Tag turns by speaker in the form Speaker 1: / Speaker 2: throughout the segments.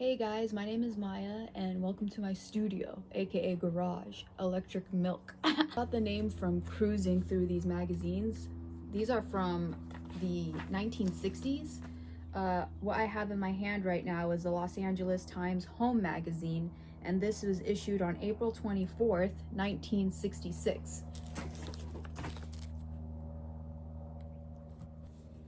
Speaker 1: Hey guys, my name is Maya and welcome to my studio, aka garage, Electric Milk. I got the name from cruising through these magazines. These are from the 1960s. What I have in my hand right now is the Los Angeles Times Home magazine, and this was issued on April 24th, 1966.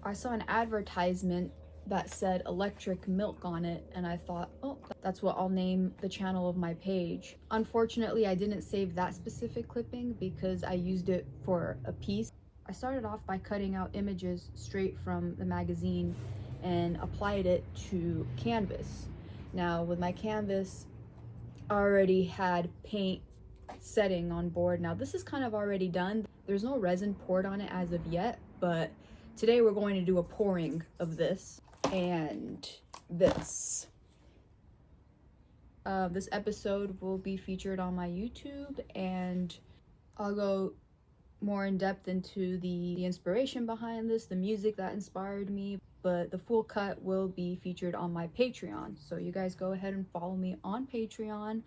Speaker 1: I saw an advertisement that said electric milk on it, and I thought, oh, that's what I'll name the channel of my page. Unfortunately, I didn't save that specific clipping because I used it for a piece. I started off by cutting out images straight from the magazine and applied it to canvas. Now with my canvas, I already had paint setting on board. Now this is kind of already done. There's no resin poured on it as of yet, but today we're going to do a pouring of this and this. This episode will be featured on my YouTube, and I'll go more in depth into the inspiration behind this, the music that inspired me, but the full cut will be featured on my Patreon. So you guys go ahead and follow me on Patreon.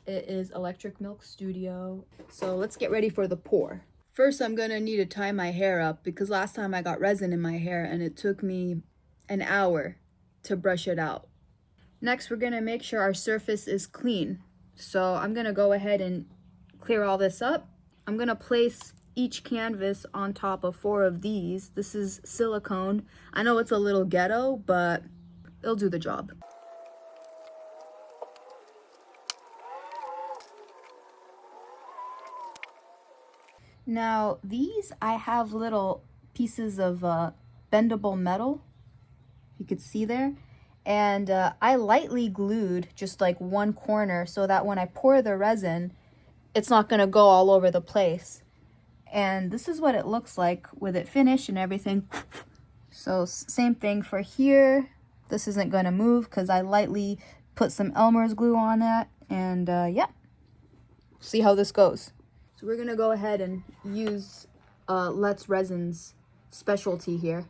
Speaker 1: It is Electric Milk Studio. So let's get ready for the pour. First, I'm gonna need to tie my hair up because last time I got resin in my hair and it took me an hour to brush it out. Next, we're gonna make sure our surface is clean. So I'm gonna go ahead and clear all this up. I'm gonna place each canvas on top of 4 of these. This is silicone. I know it's a little ghetto, but it'll do the job. Now these, I have little pieces of bendable metal, you could see there, and I lightly glued just like one corner so that when I pour the resin, it's not gonna go all over the place. And this is what it looks like with it finished and everything. So same thing for here. This isn't gonna move because I lightly put some Elmer's glue on that, and yeah, see how this goes. So we're gonna go ahead and use Let's Resin's specialty here.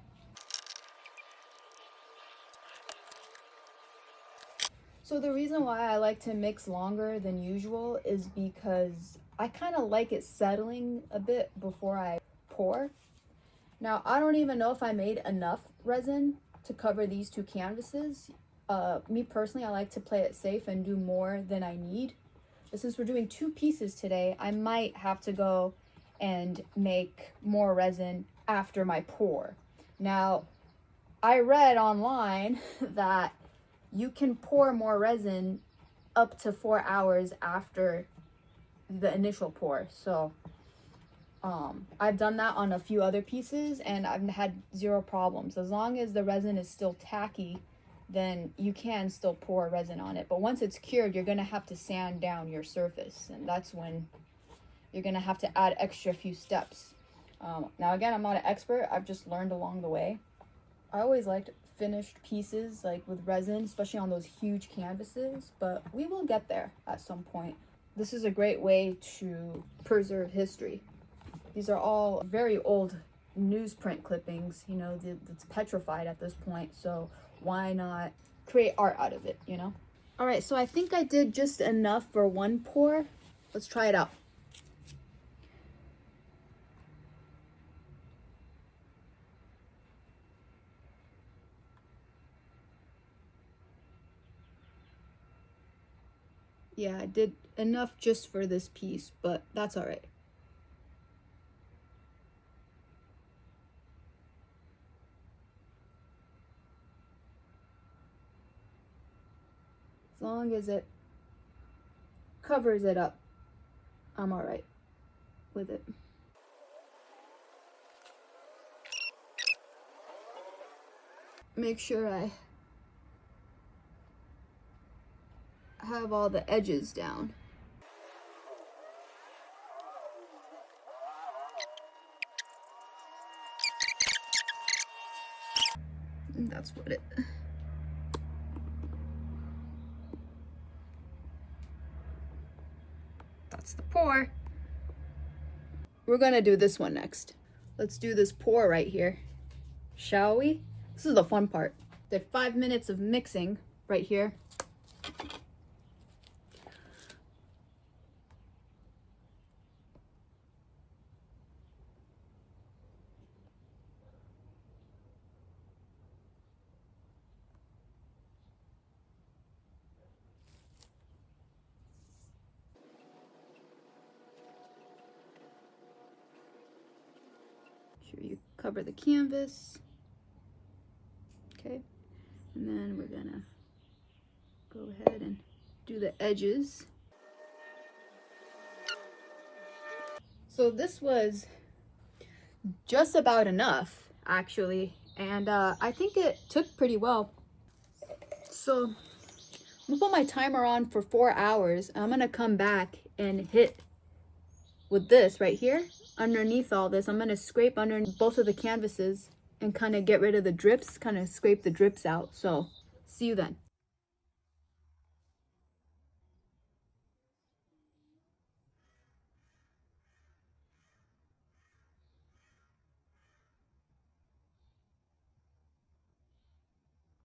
Speaker 1: So the reason why I like to mix longer than usual is because I kind of like it settling a bit before I pour. Now, I don't even know if I made enough resin to cover these 2 canvases. Me personally, I like to play it safe and do more than I need. But since we're doing 2 pieces today, I might have to go and make more resin after my pour. Now, I read online that you can pour more resin up to 4 hours after the initial pour. So I've done that on a few other pieces and I've had 0 problems. As long as the resin is still tacky, then you can still pour resin on it. But once it's cured, you're gonna have to sand down your surface, and that's when you're gonna have to add extra few steps. Now again, I'm not an expert, I've just learned along the way. I always liked finished pieces like with resin, especially on those huge canvases, but we will get there at some point. This is a great way to preserve history. These are all very old newsprint clippings, you know, it's petrified at this point, so why not create art out of it, you know? All right, so I think I did just enough for one pour. Let's try it out. Yeah, I did enough just for this piece, but that's all right. As long as it covers it up, I'm all right with it. Make sure I have all the edges down. And that's what it. That's the pour. We're gonna do this one next. Let's do this pour right here, shall we? This is the fun part. Did 5 minutes of mixing right here. sure you cover the canvas. Okay, and then we're gonna go ahead and do the edges. So this was just about enough actually, and I think it took pretty well. So I'm gonna put my timer on for 4 hours. I'm gonna come back and hit with this right here underneath all this. I'm gonna scrape under both of the canvases and kind of get rid of the drips, kind of scrape the drips out. So see you then.